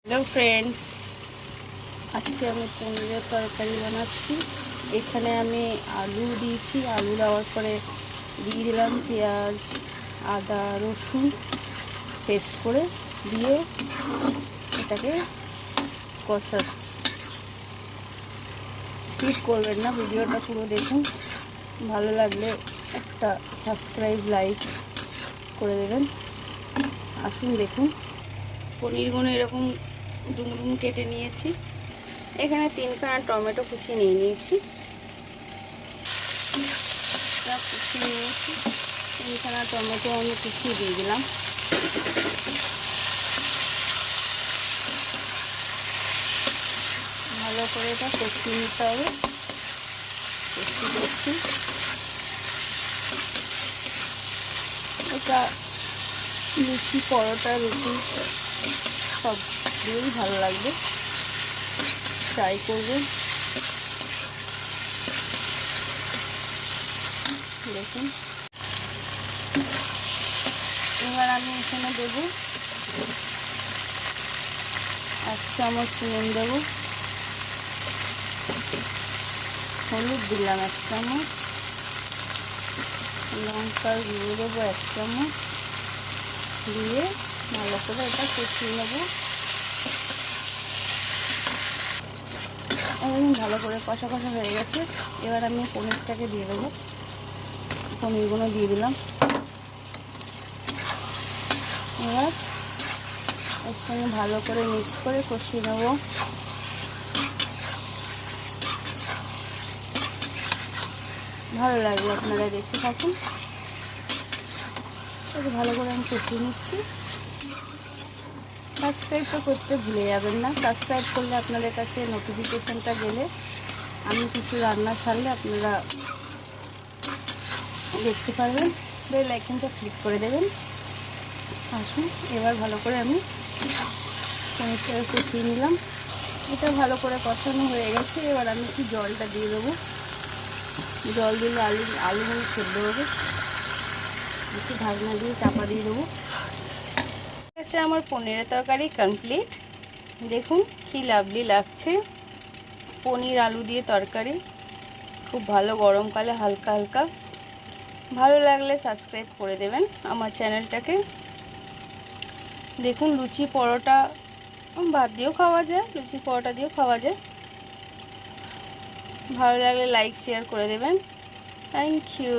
Hello friends, আজকে আমি পনিরের তরকারি বানাচ্ছি। এখানে আমি আলু দিয়েছি, আলু দেওয়ার পরে দিয়ে দিলাম পেঁয়াজ, আদা, রসুন পেস্ট করে দিয়ে এটাকে কষাচ্ছি। স্কিপ করবেন না, ভিডিওটা পুরো দেখুন। ভালো লাগলে একটা সাবস্ক্রাইব, লাইক করে দেবেন। আসুন দেখুন, পনিরগুলো এরকম ডুমডুম কেটে নিয়েছি। এখানে 3খানা টমেটো কুচিয়ে নিয়েছি। 3খানা টমেটো আমি কুচিয়ে দিয়ে দিলাম। ভালো করে এটা কষিয়ে নিতে হবে। কষি এটা লুচি, পরোটা, রুটি সব দিয়েই ভালো লাগবে। ট্রাই করবেন। দেখুন, এবার আমি এখানে দেবো 1 চামচ নুন, দেবো হলুদ, দিলাম 1 চামচ, লঙ্কার গুঁড়ো দেবো 1 চামচ, দিয়ে ভালো করে এটা কষিয়ে নেবো। ভালো করে কষা হয়ে গেছে। এবার আমি পনিরটাকে দিয়ে দেবো। পনিরগুলো দিয়ে দিলাম। এবার এর সঙ্গে ভালো করে মিক্স করে কষিয়ে নেব। ভালো লাগবে, আপনারা দেখতে থাকুন। ভালো করে আমি কষিয়ে নিচ্ছি। সাবস্ক্রাইবটা করতে ভুলে যাবেন না। সাবস্ক্রাইব করলে আপনাদের কাছে নোটিফিকেশানটা গেলে আমি কিছু রান্না ছাড়লে আপনারা দেখতে পারবেন। বেল আইকনটা ক্লিক করে দেবেন। আসুন, এবার ভালো করে আমি পনিরটা কষিয়ে নিলাম। এটা ভালো করে কষানো হয়ে গেছে। এবার আমি একটু জলটা দিয়ে দেবো। জল দিলে আলুগুলো সেদ্ধ হবে। একটু ঢাকনা দিয়ে চাপা দিয়ে দেবো। ঠিক আছে, আমার পনিরের তরকারি কমপ্লিট। দেখুন কি লাভলি লাগছে। পনির আলু দিয়ে তরকারি খুব ভালো, গরমকালে হালকা হালকা। ভালো লাগলে সাবস্ক্রাইব করে দেবেন আমার চ্যানেলটাকে। দেখুন, লুচি পরোটা ভাত দিয়েও খাওয়া যায়, লুচি পরোটা দিয়েও খাওয়া যায়। ভালো লাগলে লাইক শেয়ার করে দেবেন। Thank you.